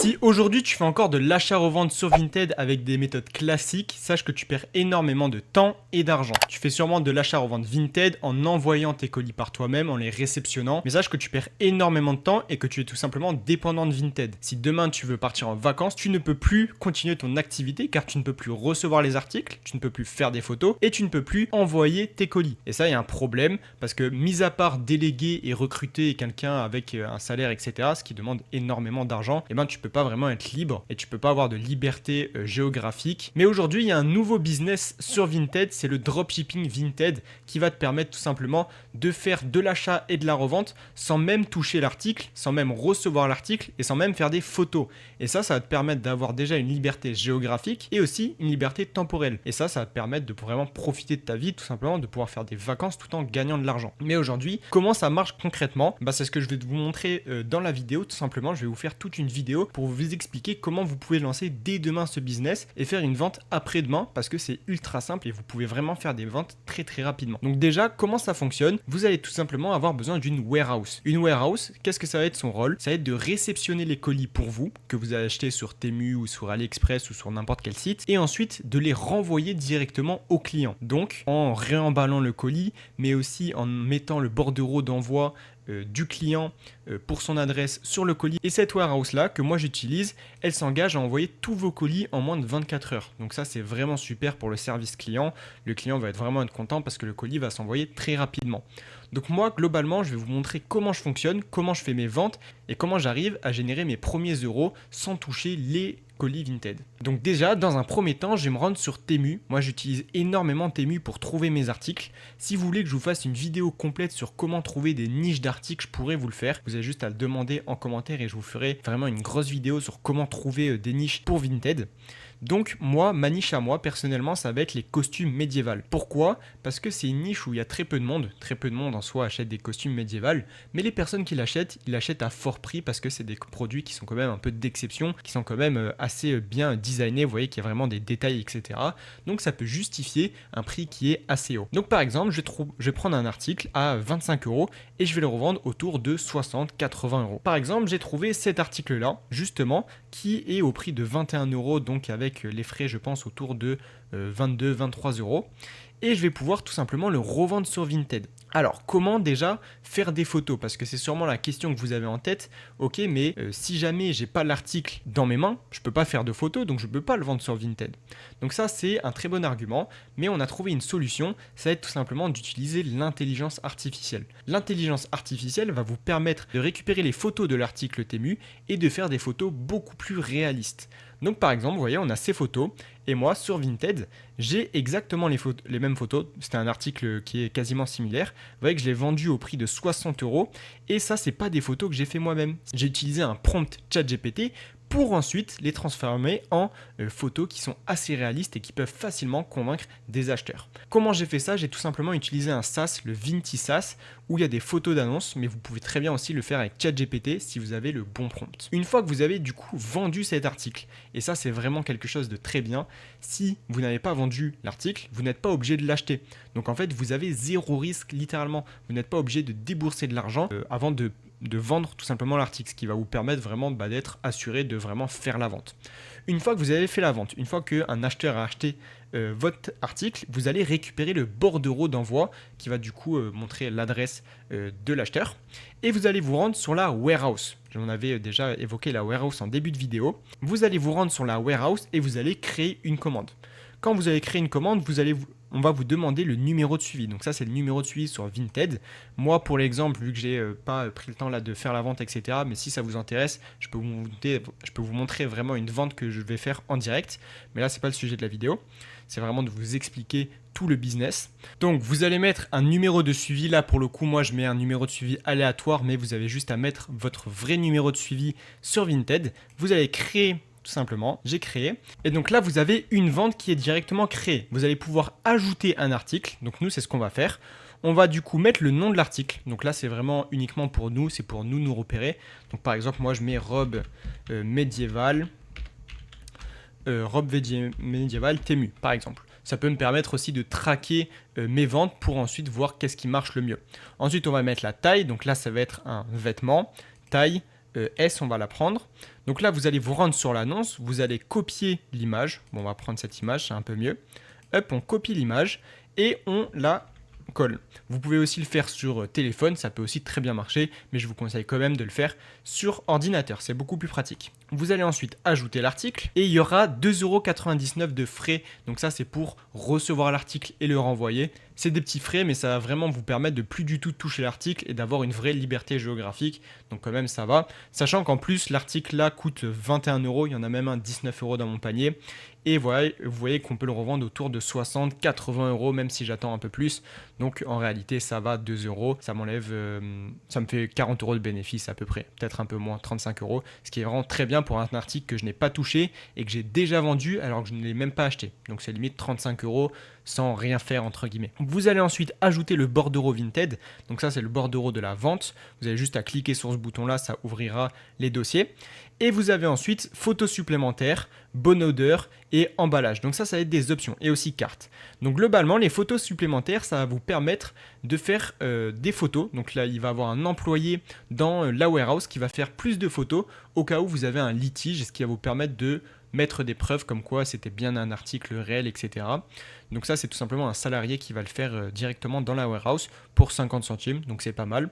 Si aujourd'hui tu fais encore de l'achat-revente sur Vinted avec des méthodes classiques, sache que tu perds énormément de temps et d'argent. Tu fais sûrement de l'achat-revente Vinted en envoyant tes colis par toi-même, en les réceptionnant, mais sache que tu perds énormément de temps et que tu es tout simplement dépendant de Vinted. Si demain tu veux partir en vacances, tu ne peux plus continuer ton activité car tu ne peux plus recevoir les articles, tu ne peux plus faire des photos et tu ne peux plus envoyer tes colis. Et ça, il y a un problème parce que mis à part déléguer et recruter quelqu'un avec un salaire, etc., ce qui demande énormément d'argent, et ben tu peux pas vraiment être libre et tu peux pas avoir de liberté géographique. Mais aujourd'hui, il y a un nouveau business sur Vinted, c'est le dropshipping Vinted qui va te permettre tout simplement de faire de l'achat et de la revente sans même toucher l'article, sans même recevoir l'article et sans même faire des photos. Et ça va te permettre d'avoir déjà une liberté géographique et aussi une liberté temporelle. Et ça va te permettre de vraiment profiter de ta vie, tout simplement de pouvoir faire des vacances tout en gagnant de l'argent. Mais aujourd'hui, comment ça marche concrètement? C'est ce que je vais vous montrer dans la vidéo. Tout simplement, je vais vous faire toute une vidéo pour vous expliquer comment vous pouvez lancer dès demain ce business et faire une vente après-demain parce que c'est ultra simple et vous pouvez vraiment faire des ventes très très rapidement. Donc déjà, comment ça fonctionne? Vous allez tout simplement avoir besoin d'une warehouse. Une warehouse, qu'est-ce que ça va être son rôle? Ça va être de réceptionner les colis pour vous, que vous avez acheté sur Temu ou sur AliExpress ou sur n'importe quel site, et ensuite de les renvoyer directement au client. Donc en réemballant le colis, mais aussi en mettant le bordereau d'envoi du client pour son adresse sur le colis. Et cette warehouse là que moi j'utilise, elle s'engage à envoyer tous vos colis en moins de 24 heures. Donc ça c'est vraiment super pour le service client. Le client va vraiment être content parce que le colis va s'envoyer très rapidement. Donc moi globalement je vais vous montrer comment je fonctionne, comment je fais mes ventes et comment j'arrive à générer mes premiers euros sans toucher les colis Vinted. Donc déjà, dans un premier temps, je vais me rendre sur Temu. Moi, j'utilise énormément Temu pour trouver mes articles. Si vous voulez que je vous fasse une vidéo complète sur comment trouver des niches d'articles, je pourrais vous le faire. Vous avez juste à le demander en commentaire et je vous ferai vraiment une grosse vidéo sur comment trouver des niches pour Vinted. Donc moi, ma niche à moi, personnellement, ça va être les costumes médiévals. Pourquoi? Parce que c'est une niche où il y a très peu de monde. Très peu de monde en soi achète des costumes médiévals. Mais les personnes qui l'achètent, ils l'achètent à fort prix parce que c'est des produits qui sont quand même un peu d'exception, qui sont quand même assez bien designés. Vous voyez qu'il y a vraiment des détails, etc. Donc ça peut justifier un prix qui est assez haut. Donc par exemple, je vais prendre un article à 25 € et je vais le revendre autour de 60-80 €. Par exemple, j'ai trouvé cet article-là, justement, qui est au prix de 21 €, donc avec les frais, je pense, autour de 22-23 €. Et je vais pouvoir tout simplement le revendre sur Vinted. Alors, comment déjà faire des photos? Parce que c'est sûrement la question que vous avez en tête. Ok, mais si jamais j'ai pas l'article dans mes mains, je peux pas faire de photos, donc je peux pas le vendre sur Vinted. Donc ça, c'est un très bon argument, mais on a trouvé une solution. Ça va être tout simplement d'utiliser l'intelligence artificielle. L'intelligence artificielle va vous permettre de récupérer les photos de l'article Temu et de faire des photos beaucoup plus réalistes. Donc par exemple, vous voyez, on a ces photos et moi sur Vinted, j'ai exactement les mêmes photos. C'était un article qui est quasiment similaire. Vous voyez que je l'ai vendu au prix de 60 € et ça, c'est pas des photos que j'ai fait moi-même. J'ai utilisé un prompt ChatGPT pour ensuite les transformer en photos qui sont assez réalistes et qui peuvent facilement convaincre des acheteurs. Comment j'ai fait ça? J'ai tout simplement utilisé un SaaS, le Vinti SaaS, où il y a des photos d'annonces, mais vous pouvez très bien aussi le faire avec ChatGPT si vous avez le bon prompt. Une fois que vous avez du coup vendu cet article, et ça c'est vraiment quelque chose de très bien, si vous n'avez pas vendu l'article, vous n'êtes pas obligé de l'acheter. Donc en fait, vous avez zéro risque littéralement. Vous n'êtes pas obligé de débourser de l'argent avant de vendre tout simplement l'article, ce qui va vous permettre vraiment d'être assuré de vraiment faire la vente. Une fois que vous avez fait la vente, une fois qu'un acheteur a acheté votre article, vous allez récupérer le bordereau d'envoi qui va du coup montrer l'adresse de l'acheteur et vous allez vous rendre sur la warehouse. J'en avais déjà évoqué la warehouse en début de vidéo. Vous allez vous rendre sur la warehouse et vous allez créer une commande. Quand vous allez créer une commande, on va vous demander le numéro de suivi. Donc ça, c'est le numéro de suivi sur Vinted. Moi, pour l'exemple, vu que j'ai pas pris le temps là de faire la vente, etc., mais si ça vous intéresse, je peux vous montrer vraiment une vente que je vais faire en direct. Mais là, c'est pas le sujet de la vidéo. C'est vraiment de vous expliquer tout le business. Donc, vous allez mettre un numéro de suivi. Là, pour le coup, moi, je mets un numéro de suivi aléatoire, mais vous avez juste à mettre votre vrai numéro de suivi sur Vinted. Vous allez créer tout simplement, j'ai créé. Et donc là, vous avez une vente qui est directement créée. Vous allez pouvoir ajouter un article. Donc nous, c'est ce qu'on va faire. On va du coup mettre le nom de l'article. Donc là, c'est vraiment uniquement pour nous. C'est pour nous repérer. Donc par exemple, moi, je mets robe médiévale. Robe médiévale Temu, par exemple. Ça peut me permettre aussi de traquer mes ventes pour ensuite voir qu'est-ce qui marche le mieux. Ensuite, on va mettre la taille. Donc là, ça va être un vêtement. Taille S, on va la prendre. Donc là, vous allez vous rendre sur l'annonce, vous allez copier l'image. Bon, on va prendre cette image, c'est un peu mieux. Hop, on copie l'image et on la colle. Vous pouvez aussi le faire sur téléphone, ça peut aussi très bien marcher, mais je vous conseille quand même de le faire sur ordinateur, c'est beaucoup plus pratique. Vous allez ensuite ajouter l'article et il y aura 2,99 € de frais. Donc ça, c'est pour recevoir l'article et le renvoyer. C'est des petits frais, mais ça va vraiment vous permettre de plus du tout toucher l'article et d'avoir une vraie liberté géographique. Donc quand même, ça va. Sachant qu'en plus, l'article là coûte 21 €. Il y en a même un 19 € dans mon panier. Et voilà, vous voyez qu'on peut le revendre autour de 60, 80 €, même si j'attends un peu plus. Donc en réalité, ça va 2 €. Ça m'enlève, ça me fait 40 € de bénéfice à peu près. Peut-être un peu moins, 35 €. Ce qui est vraiment très bien pour un article que je n'ai pas touché et que j'ai déjà vendu alors que je ne l'ai même pas acheté. Donc c'est limite 35 € sans rien faire entre guillemets. Vous allez ensuite ajouter le bordereau Vinted. Donc ça, c'est le bordereau de la vente. Vous avez juste à cliquer sur ce bouton-là, ça ouvrira les dossiers. Et vous avez ensuite photos supplémentaires, bonne odeur et emballage. Donc ça va être des options et aussi carte. Donc globalement, les photos supplémentaires, ça va vous permettre de faire des photos. Donc là, il va y avoir un employé dans la warehouse qui va faire plus de photos au cas où vous avez un litige, ce qui va vous permettre de mettre des preuves comme quoi c'était bien un article réel, etc. Donc ça, c'est tout simplement un salarié qui va le faire directement dans la warehouse pour 50 centimes, donc c'est pas mal.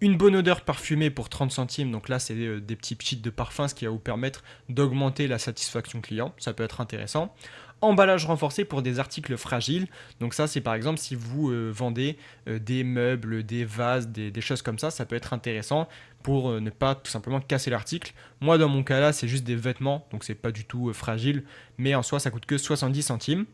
Une bonne odeur parfumée pour 30 centimes, donc là c'est des petits cheats de parfum, ce qui va vous permettre d'augmenter la satisfaction client, ça peut être intéressant. Emballage renforcé pour des articles fragiles, donc ça c'est par exemple si vous vendez des meubles, des vases, des choses comme ça peut être intéressant pour ne pas tout simplement casser l'article. Moi dans mon cas là c'est juste des vêtements, donc c'est pas du tout fragile, mais en soi ça coûte que 70 centimes.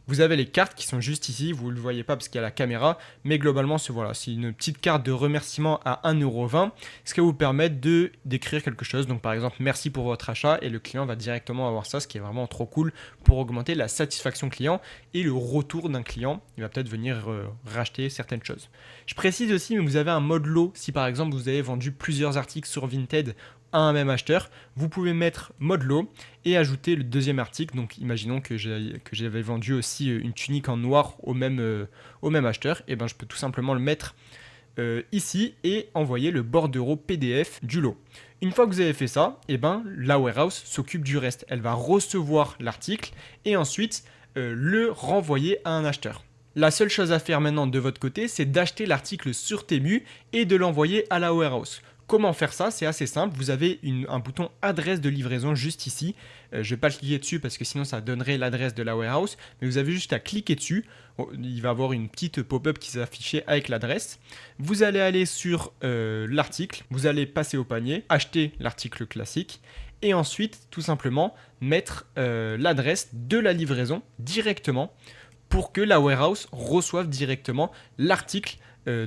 Vous avez les cartes qui sont juste ici, vous ne le voyez pas parce qu'il y a la caméra, mais globalement c'est une petite carte de remerciement à 1,20 €, ce qui va vous permettre d'écrire quelque chose. Donc par exemple merci pour votre achat et le client va directement avoir ça, ce qui est vraiment trop cool pour augmenter la satisfaction client et le retour d'un client. Il va peut-être venir racheter certaines choses. Je précise aussi, mais vous avez un mode lot. Si par exemple vous avez vendu plusieurs articles sur Vinted à un même acheteur, vous pouvez mettre mode lot et ajouter le deuxième article. Donc imaginons que j'avais vendu aussi une tunique en noir au même acheteur, et ben je peux tout simplement le mettre ici et envoyer le bordereau PDF du lot. Une fois que vous avez fait ça, et ben la warehouse s'occupe du reste. Elle va recevoir l'article et ensuite le renvoyer à un acheteur. La seule chose à faire maintenant de votre côté, c'est d'acheter l'article sur Temu et de l'envoyer à la warehouse. Comment faire ça? C'est assez simple. Vous avez un bouton adresse de livraison juste ici. Je ne vais pas cliquer dessus parce que sinon ça donnerait l'adresse de la warehouse. Mais vous avez juste à cliquer dessus. Il va y avoir une petite pop-up qui s'affiche avec l'adresse. Vous allez aller sur l'article. Vous allez passer au panier, acheter l'article classique. Et ensuite, tout simplement, mettre l'adresse de la livraison directement pour que la warehouse reçoive directement l'article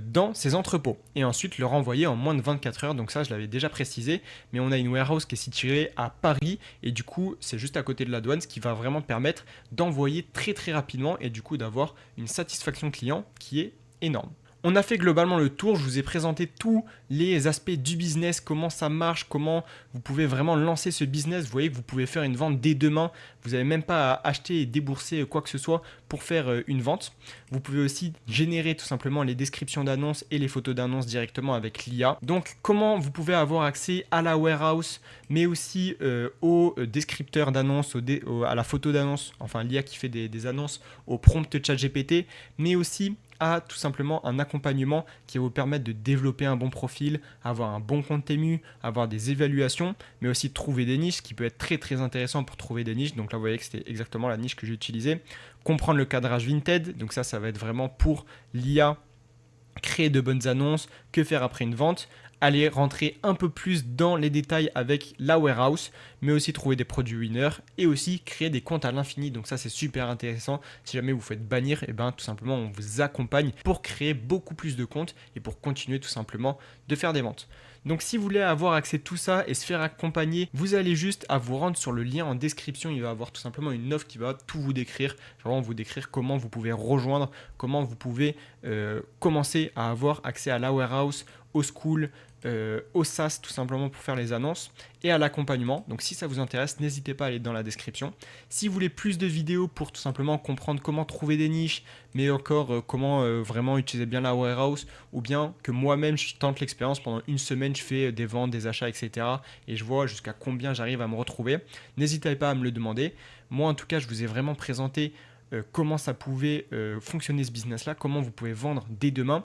dans ses entrepôts et ensuite le renvoyer en moins de 24 heures. Donc ça, je l'avais déjà précisé, mais on a une warehouse qui est située à Paris et du coup, c'est juste à côté de la douane, ce qui va vraiment permettre d'envoyer très très rapidement et du coup d'avoir une satisfaction client qui est énorme. On a fait globalement le tour, je vous ai présenté tous les aspects du business, comment ça marche, comment vous pouvez vraiment lancer ce business. Vous voyez que vous pouvez faire une vente dès demain, vous n'avez même pas à acheter et débourser quoi que ce soit pour faire une vente. Vous pouvez aussi générer tout simplement les descriptions d'annonces et les photos d'annonces directement avec l'IA. Donc comment vous pouvez avoir accès à la warehouse, mais aussi au descripteur d'annonces, à la photo d'annonce, enfin l'IA qui fait des annonces, au prompt ChatGPT, mais aussi à tout simplement un accompagnement qui va vous permettre de développer un bon profil, avoir un bon compte Temu, avoir des évaluations, mais aussi trouver des niches, ce qui peut être très très intéressant pour trouver des niches. Donc là, vous voyez que c'était exactement la niche que j'ai utilisée. Comprendre le cadrage Vinted, donc ça va être vraiment pour l'IA, créer de bonnes annonces, que faire après une vente, aller rentrer un peu plus dans les détails avec la warehouse, mais aussi trouver des produits winners et aussi créer des comptes à l'infini. Donc ça, c'est super intéressant. Si jamais vous faites bannir, et ben tout simplement on vous accompagne pour créer beaucoup plus de comptes et pour continuer tout simplement de faire des ventes. Donc si vous voulez avoir accès à tout ça et se faire accompagner, vous allez juste à vous rendre sur le lien en description. Il va y avoir tout simplement une offre qui va tout vous décrire, vraiment vous décrire comment vous pouvez rejoindre, comment vous pouvez commencer à avoir accès à la warehouse, au school, au SaaS tout simplement pour faire les annonces et à l'accompagnement. Donc si ça vous intéresse, n'hésitez pas à aller dans la description. Si vous voulez plus de vidéos pour tout simplement comprendre comment trouver des niches, mais encore comment vraiment utiliser bien la warehouse, ou bien que moi-même je tente l'expérience pendant une semaine, je fais des ventes, des achats, etc. et je vois jusqu'à combien j'arrive à me retrouver, n'hésitez pas à me le demander. Moi en tout cas, je vous ai vraiment présenté comment ça pouvait fonctionner ce business-là, comment vous pouvez vendre dès demain.